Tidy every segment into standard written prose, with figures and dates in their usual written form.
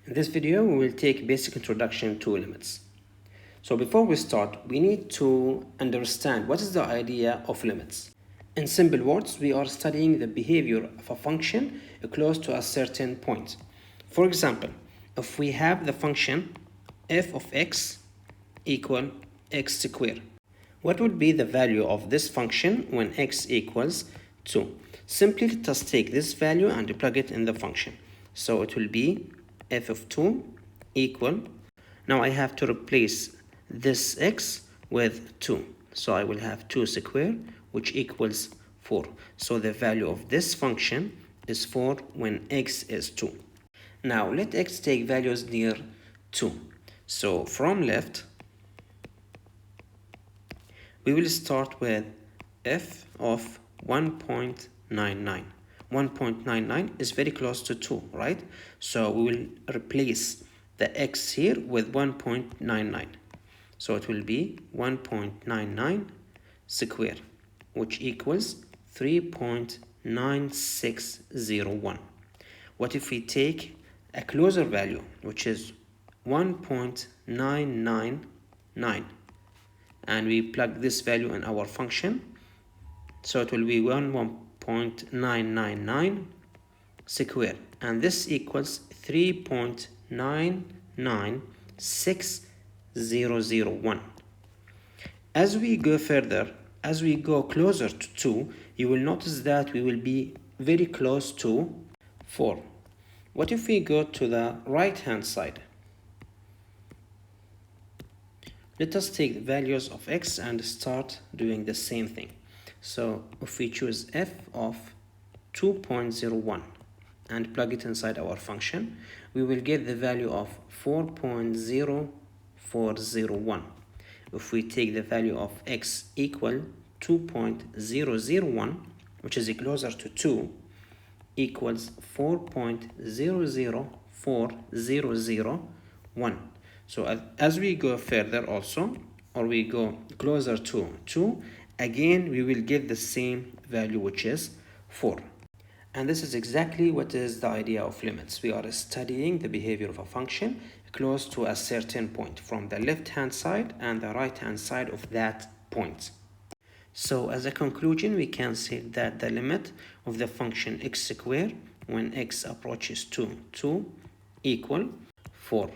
In this video, we will take basic introduction to limits. So before we start, we need to understand what is the idea of limits. In simple words, we are studying the behavior of a function close to a certain point. For example, if we have the function f of x equal x squared, what would be the value of this function when x equals 2? Simply let us take this value and plug it in the function. So it will be f of 2 equal, now I have to replace this x with 2. So I will have 2 squared, which equals 4. So the value of this function is 4 when x is 2. Now let x take values near 2. So from left, we will start with f of 1.99. 1.99 is very close to 2, right? So we will replace the x here with 1.99. So it will be 1.99 squared, which equals 3.9601. What if we take a closer value, which is 1.999, and we plug this value in our function? So it will be 1.999 squared, and this equals 3.99601. As we go further, as we go closer to 2, you will notice that we will be very close to 4. What if we go to the right hand side? Let us take the values of x and start doing the same thing. So if we choose f of 2.01 and plug it inside our function, we will get the value of 4.0401. If we take the value of x equal 2.001, which is closer to 2, equals 4.004001. So as we go further also, or we go closer to 2, again we will get the same value, which is 4. And this is exactly what is the idea of limits. We are studying the behavior of a function close to a certain point from the left hand side and the right hand side of that point. So as a conclusion, we can say that the limit of the function x squared when x approaches 2 equal 4.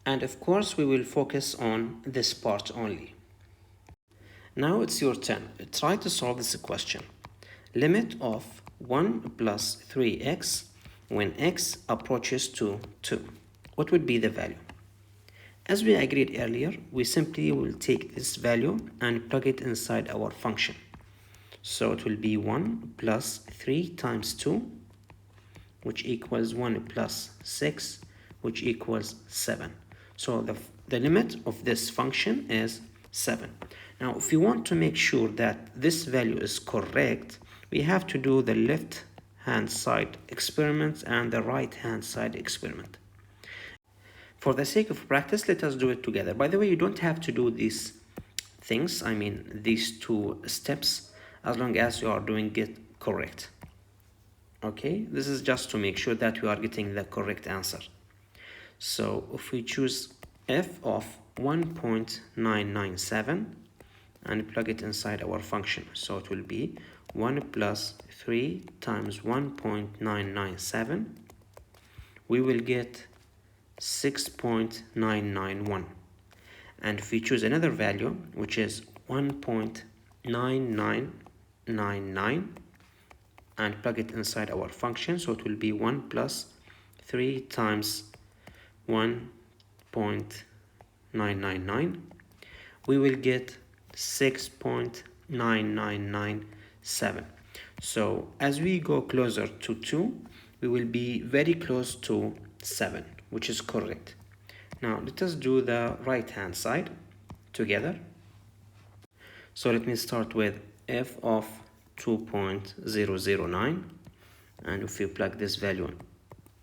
And of course, we will focus on this part only. Now it's your turn. Try to solve this question. Limit of 1 plus 3x when x approaches to 2. What would be the value? As we agreed earlier, we simply will take this value and plug it inside our function. So it will be 1 plus 3 times 2, which equals 1 plus 6, which equals 7. So the limit of this function is 7. Now, if you want to make sure that this value is correct, we have to do the left hand side experiment and the right hand side experiment. For the sake of practice, let us do it together. By the way, you don't have to do these things, these two steps, as long as you are doing it correct. Okay, this is just to make sure that you are getting the correct answer. So if we choose f of 1.997 and plug it inside our function, so it will be 1 plus 3 times 1.997, we will get 6.991. And if we choose another value, which is 1.9999, and plug it inside our function, so it will be 1 plus 3 times 1.999, we will get 6.9997. So as we go closer to 2, we will be very close to 7, which is correct. Now let us do the right hand side together. So let me start with f of 2.009, and if we plug this value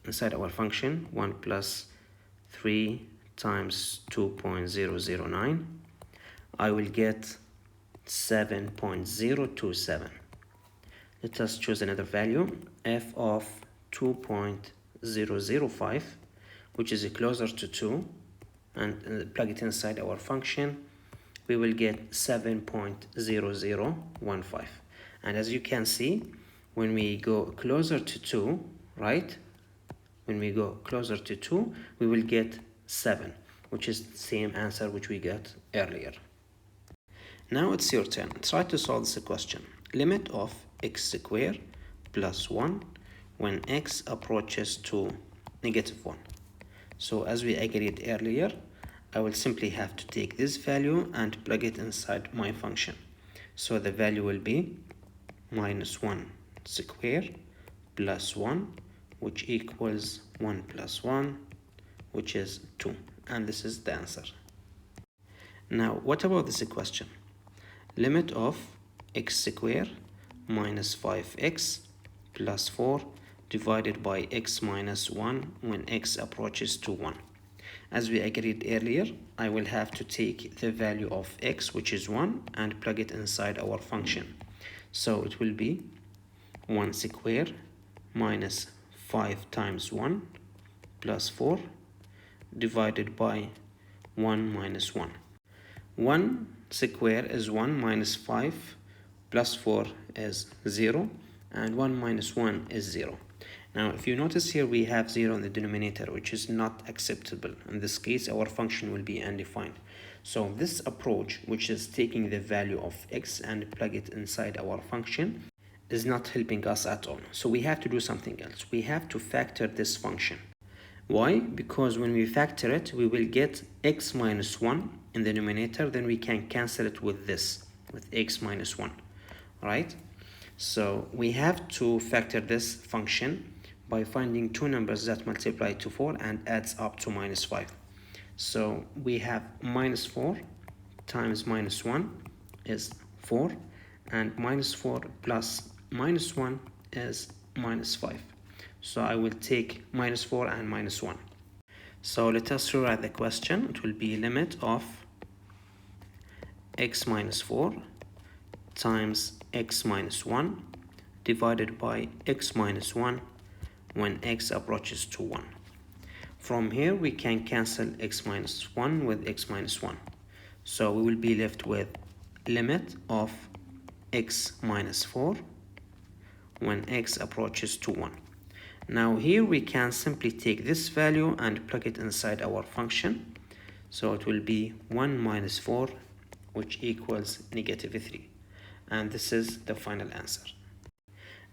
inside our function, 1 plus 3 times 2.009, I will get 7.027. Let us choose another value, f of 2.005, which is closer to 2, and plug it inside our function, we will get 7.0015. And as you can see, when we go closer to 2, right? When we go closer to 2, we will get 7, which is the same answer which we got earlier. Now it's your turn. Try to solve this question. Limit of x squared plus 1 when x approaches to -1. So as we agreed earlier, I will simply have to take this value and plug it inside my function. So the value will be -1 squared plus 1, which equals 1 plus 1, which is 2. And this is the answer. Now, what about this question? Limit of x squared minus 5x plus 4 divided by x minus 1 when x approaches to 1. As we agreed earlier, I will have to take the value of x, which is 1, and plug it inside our function. So it will be 1 squared minus 5 times 1 plus 4 divided by 1 minus 1. 1 squared is 1 minus 5 plus 4 is 0, and 1 minus 1 is 0. Now, if you notice here, we have 0 in the denominator, which is not acceptable. In this case, our function will be undefined. So this approach, which is taking the value of x and plug it inside our function, is not helping us at all. So we have to do something else. We have to factor this function. Why? Because when we factor it, we will get x minus 1 in the denominator, then we can cancel it with this, with x minus 1, right? So we have to factor this function by finding two numbers that multiply to 4 and adds up to -5. So we have -4 times -1 is 4, and -4 plus -1 is -5. So I will take -4 and -1. So let us rewrite the question. It will be limit of x minus 4 times x minus 1 divided by x minus 1 when x approaches to 1. From here, we can cancel x minus 1 with x minus 1. So we will be left with limit of x minus 4 when x approaches to 1. Now here we can simply take this value and plug it inside our function. So it will be 1 minus 4, which equals -3. And this is the final answer.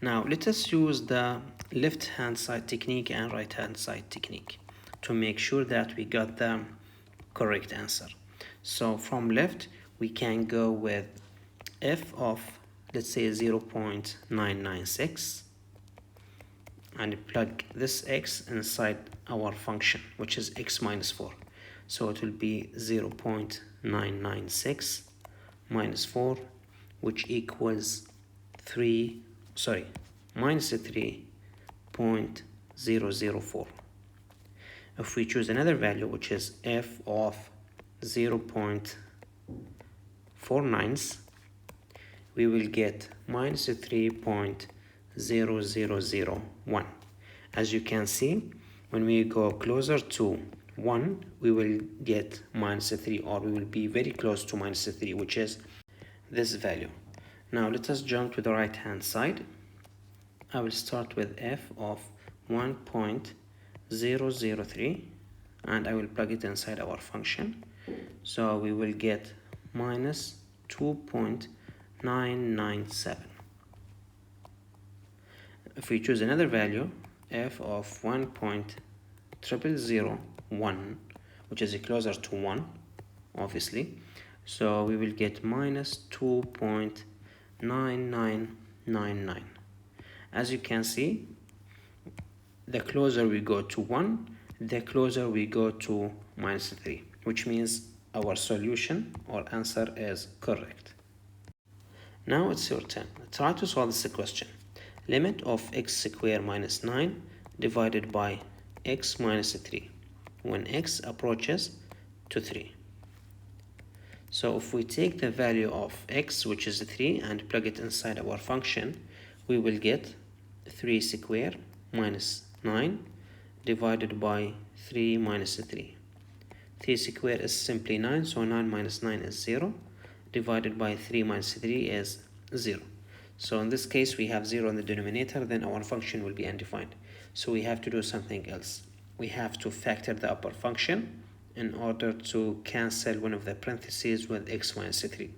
Now let us use the left hand side technique and right hand side technique to make sure that we got the correct answer. So from left, we can go with f of, let's say, 0.996 and plug this x inside our function, which is x minus 4. So it will be 0.996 minus 4, which equals minus 3.004. If we choose another value, which is f of 0.49, we will get minus 3.0001. As you can see, when we go closer to 1, we will get minus 3, or we will be very close to minus 3, which is this value. Now let us jump to the right hand side. I will start with f of 1.003 and I will plug it inside our function. So we will get minus 2.997. If we choose another value, f of 1.0001, which is closer to 1, obviously, so we will get minus 2.9999. As you can see, the closer we go to 1, the closer we go to minus 3, which means our solution or answer is correct. Now it's your turn. Try to solve this question. Limit of x squared minus 9 divided by x minus 3 when x approaches to 3. So if we take the value of x, which is 3, and plug it inside our function, we will get 3 squared minus 9 divided by 3 minus 3. 3 squared is simply 9, so 9 minus 9 is 0. Divided by 3 minus 3 is 0. So in this case, we have 0 in the denominator, then our function will be undefined. So we have to do something else. We have to factor the upper function in order to cancel one of the parentheses with x minus 3.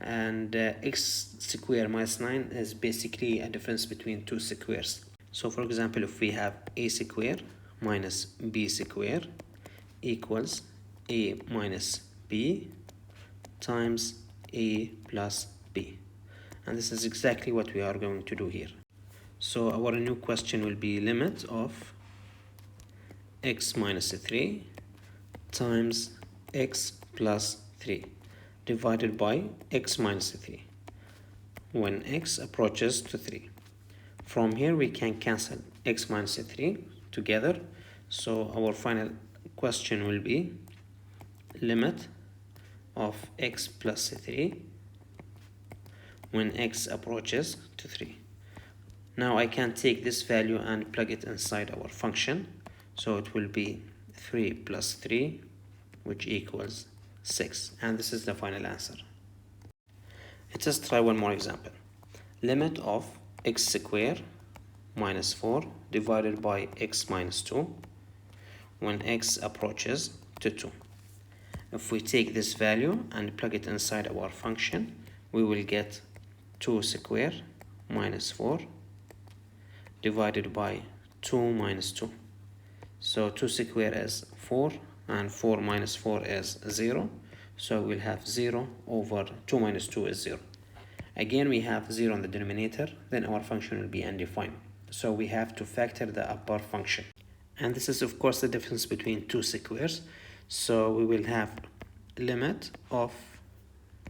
And x squared minus 9 is basically a difference between two squares. So for example, if we have a squared minus b squared equals a minus b times a plus b. And this is exactly what we are going to do here. So our new question will be limit of x minus 3 times x plus 3 divided by x minus 3 when x approaches to 3. From here we can cancel x minus 3 together. So our final question will be limit of x plus 3 when x approaches to 3. Now I can take this value and plug it inside our function. So it will be 3 plus 3, which equals 6. And this is the final answer. Let us try one more example. Limit of x squared minus 4 divided by x minus 2 when x approaches to 2. If we take this value and plug it inside our function, we will get 2 squared minus 4 divided by 2 minus 2. So 2 squared is 4 and 4 minus 4 is 0. So we'll have 0 over 2 minus 2 is 0. Again, we have 0 in the denominator, then our function will be undefined. So we have to factor the upper function. And this is of course the difference between two squares. So we will have limit of,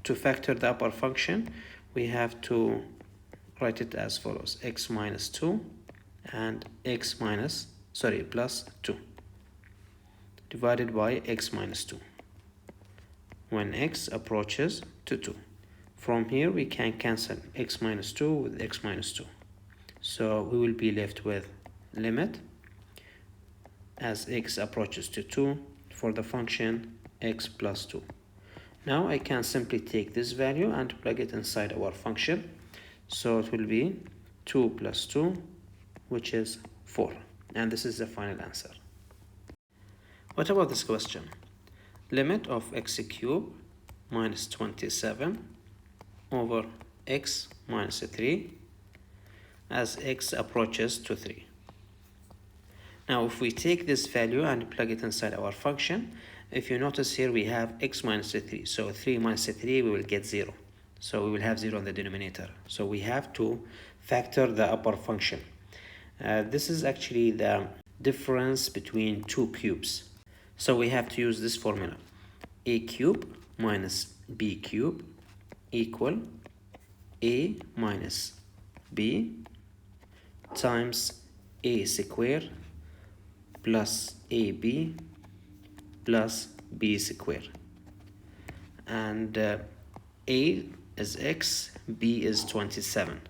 to factor the upper function, we have to write it as follows: x minus 2 and plus 2 divided by x minus 2 when x approaches to 2. From here we can cancel x minus 2 with x minus 2. So we will be left with limit as x approaches to 2 for the function x plus 2. Now I can simply take this value and plug it inside our function. So it will be 2 plus 2, which is 4. And this is the final answer. What about this question? Limit of x cubed minus 27 over x minus 3 as x approaches to 3. Now if we take this value and plug it inside our function, if you notice here we have x minus 3. So 3 minus 3 we will get 0. So we will have 0 in the denominator. So we have to factor the upper function. This is actually the difference between two cubes. So we have to use this formula. A cube minus b cube equal a minus b times a squared plus ab plus b squared. And a is x, b is 27.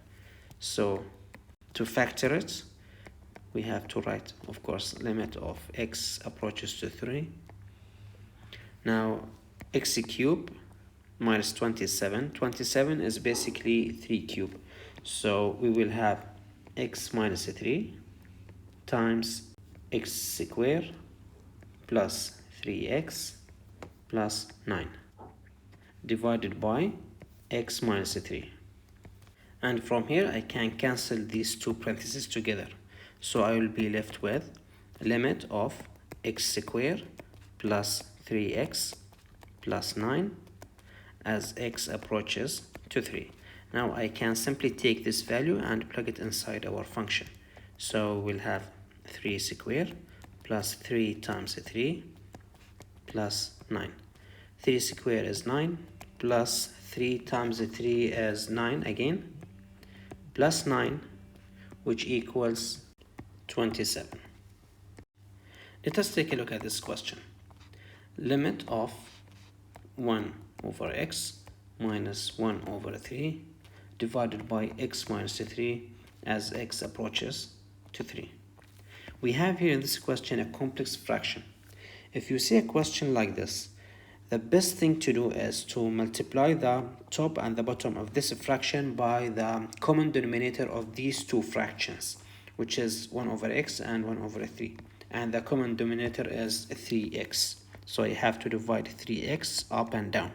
So to factor it, we have to write, of course, limit of x approaches to 3. Now x cubed minus 27. 27 is basically 3 cubed. So we will have x minus 3 times x squared plus 3x plus 9 divided by x minus 3. And from here I can cancel these two parentheses together. So I will be left with limit of x squared plus 3x plus 9 as x approaches to 3. Now I can simply take this value and plug it inside our function. So we'll have 3 squared plus 3 times 3 plus 9. 3 squared is 9 plus 3 times 3 is 9 again plus 9, which equals 27. Let us take a look at this question. Limit of 1 over x minus 1 over 3 divided by x minus 3 as x approaches to 3. We have here in this question a complex fraction. If you see a question like this, the best thing to do is to multiply the top and the bottom of this fraction by the common denominator of these two fractions, which is 1 over x and 1 over 3. And the common denominator is 3x. So I have to divide 3x up and down.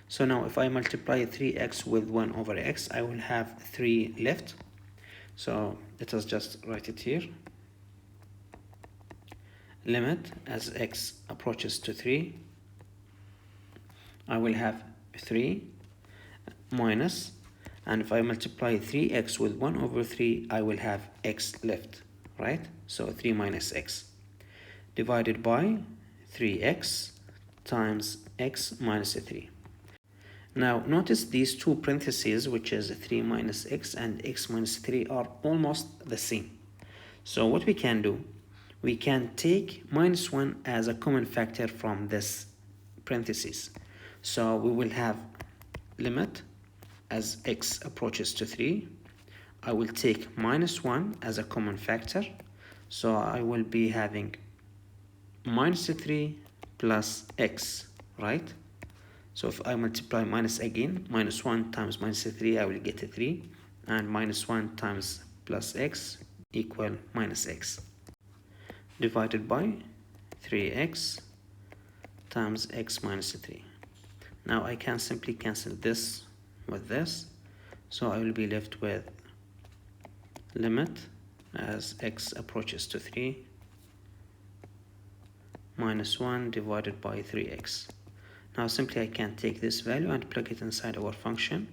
So now if I multiply 3x with 1 over x, I will have 3 left. So let us just write it here. Limit as x approaches to 3, I will have 3 minus, and if I multiply 3x with 1 over 3, I will have x left, right? So 3 minus x divided by 3x times x minus 3. Now notice these two parentheses, which is 3 minus x and x minus 3, are almost the same. So what we can do, we can take minus 1 as a common factor from this parentheses. So we will have limit as x approaches to 3. I will take minus 1 as a common factor. So I will be having minus 3 plus x, right? So if I multiply minus again, minus 1 times minus 3, I will get a 3. And minus 1 times plus x equal minus x. Divided by 3x times x minus 3. Now I can simply cancel this with this. So I will be left with limit as x approaches to 3 minus 1 divided by 3x. Now simply I can take this value and plug it inside our function,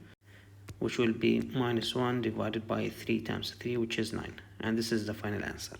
which will be minus 1 divided by 3 times 3, which is 9. And this is the final answer.